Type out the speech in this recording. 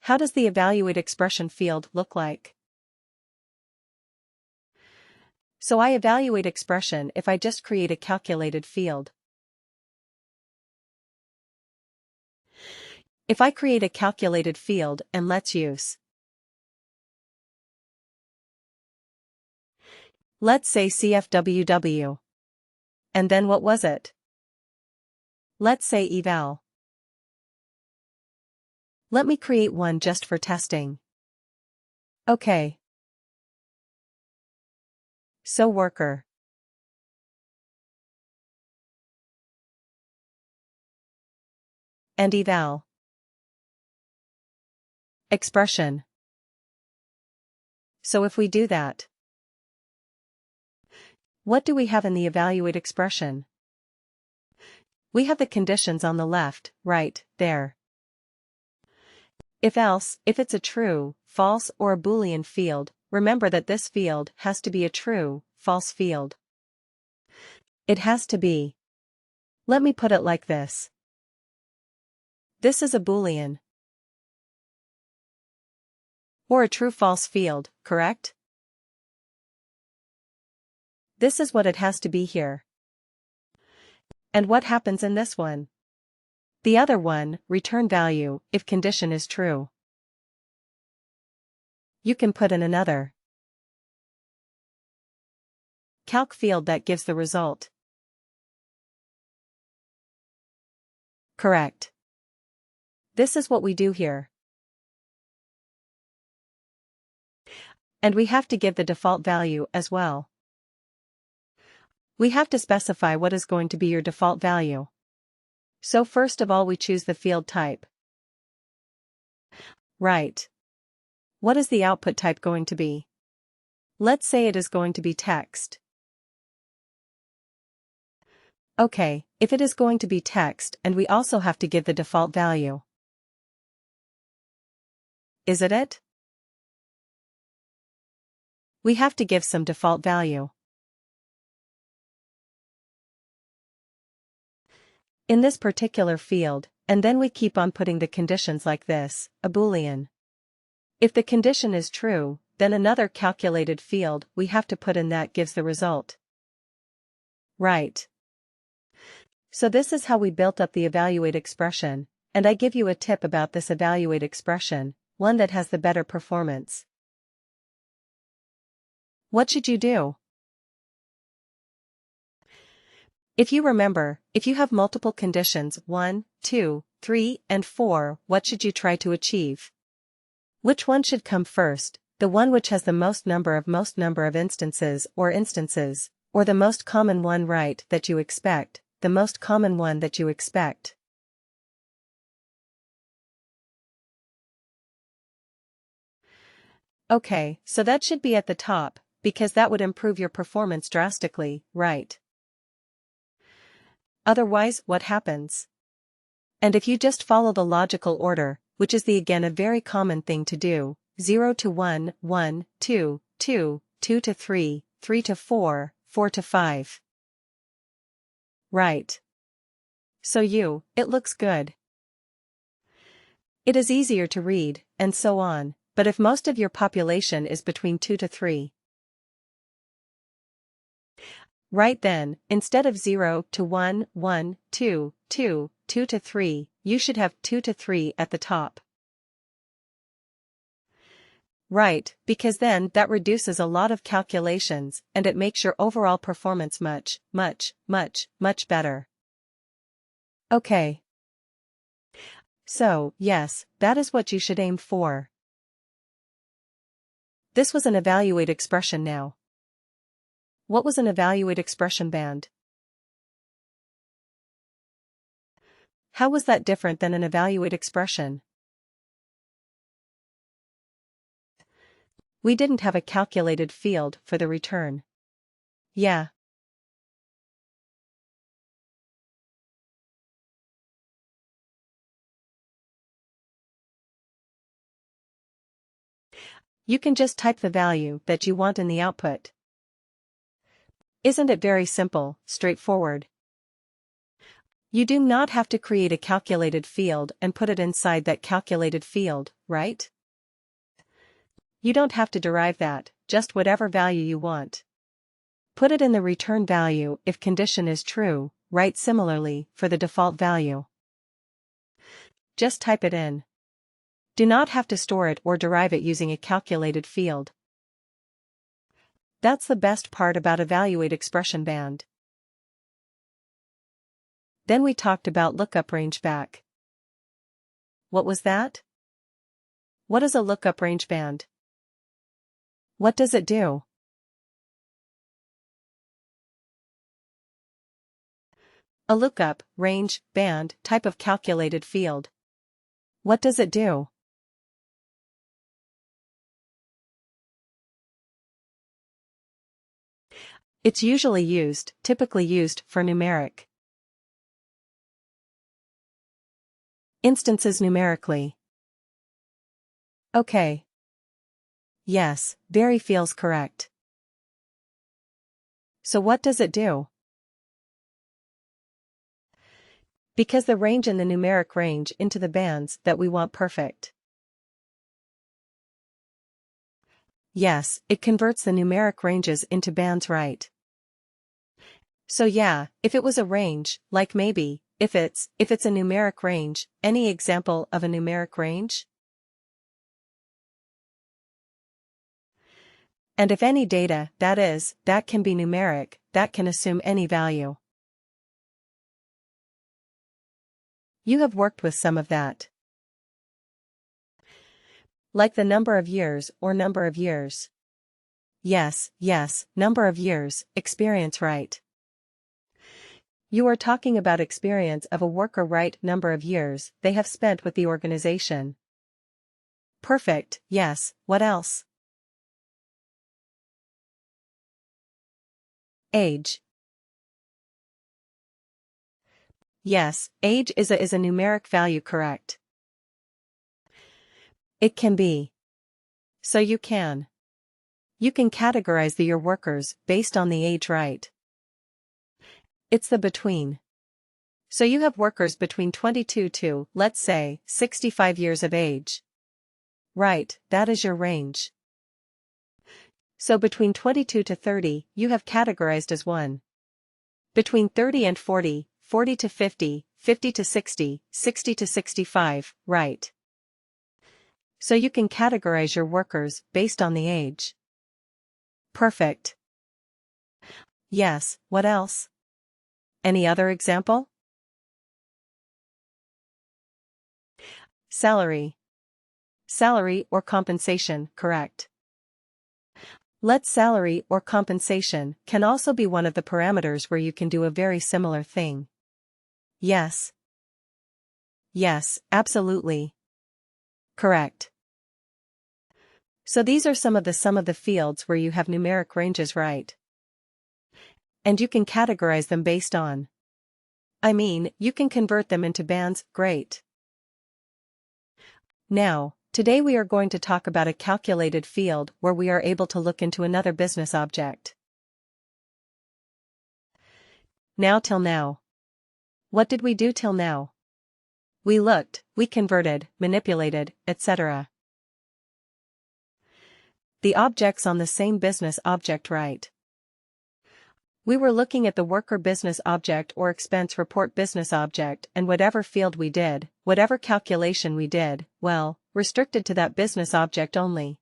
How does the evaluate expression field look like? So I evaluate expression if I just create a calculated field. If I create a calculated field and let's use, let's say CFWW. And then what was it? Let's say eval. Let me create one just for testing. Okay. So worker. And eval. Expression. So if we do that, what do we have in the evaluate expression? We have the conditions on the left, right, there. If else, if it's a true, false or a Boolean field, remember that this field has to be a true, false field. It has to be. Let me put it like this. This is a Boolean. Or a true-false field, correct? This is what it has to be here. And what happens in this one? The other one, return value, if condition is true. You can put in another calc field that gives the result. Correct. This is what we do here. And we have to give the default value as well. We have to specify what is going to be your default value. So first of all we choose the field type. Right. What is the output type going to be? Let's say it is going to be text. Okay, if it is going to be text and we also have to give the default value. Is it? We have to give some default value. In this particular field, and then we keep on putting the conditions like this, a Boolean. If the condition is true, then another calculated field we have to put in that gives the result. Right. So this is how we built up the evaluate expression, and I give you a tip about this evaluate expression, one that has the better performance. What should you do? If you remember, if you have multiple conditions 1, 2, 3, and 4, what should you try to achieve? Which one should come first, the one which has the most number of instances, or the most common one right that you expect, the most common one that you expect? Okay, so that should be at the top, because that would improve your performance drastically, right? Otherwise, what happens? And if you just follow the logical order, which is again a very common thing to do, 0 to 1, 1, 2, 2, 2 to 3, 3 to 4, 4 to 5. Right. So it looks good. It is easier to read, and so on, but if most of your population is between 2 to 3. Right then, instead of 0 to 1, 1, 2, 2, 2 to 3, you should have 2 to 3 at the top. Right, because then that reduces a lot of calculations and it makes your overall performance much, much, much, much better. Okay. So, yes, that is what you should aim for. This was an evaluate expression now. What was an evaluate expression band? How was that different than an evaluate expression? We didn't have a calculated field for the return. Yeah. You can just type the value that you want in the output. Isn't it very simple, straightforward? You do not have to create a calculated field and put it inside that calculated field, right? You don't have to derive that, just whatever value you want. Put it in the return value if condition is true, right? Similarly, for the default value. Just type it in. Do not have to store it or derive it using a calculated field. That's the best part about evaluate expression band. Then we talked about lookup range back. What was that? What is a lookup range band? What does it do? A lookup, range, band, type of calculated field. What does it do? It's typically used for numeric instances numerically. Okay. Yes, very feels correct. So what does it do? Because the range in the numeric range into the bands that we want perfect. Yes, it converts the numeric ranges into bands, right? So yeah, if it was a range, like maybe, if it's a numeric range, any example of a numeric range? And if any data, that can be numeric, that can assume any value. You have worked with some of that. Like the number of years or number of years. Yes, number of years, experience, right? You are talking about experience of a worker, right? Number of years they have spent with the organization. Perfect, yes, what else? Age. Yes, age is a numeric value, correct? It can be. So you can categorize your workers based on the age, right? It's the between. So you have workers between 22 to, let's say, 65 years of age. Right, that is your range. So between 22 to 30, you have categorized as 1. Between 30 and 40, 40 to 50, 50 to 60, 60 to 65, right? So you can categorize your workers based on the age. Perfect. Yes, what else? Any other example? Salary. Salary or compensation, correct? Let salary or compensation can also be one of the parameters where you can do a very similar thing. Yes. Yes, absolutely. Correct. So these are some of the fields where you have numeric ranges, right? And you can categorize them based on. You can convert them into bands, great. Now, today we are going to talk about a calculated field where we are able to look into another business object. Now till now. What did we do till now? We looked, we converted, manipulated, etc. The objects on the same business object, right? We were looking at the worker business object or expense report business object, and whatever field we did, whatever calculation we did, well, restricted to that business object only.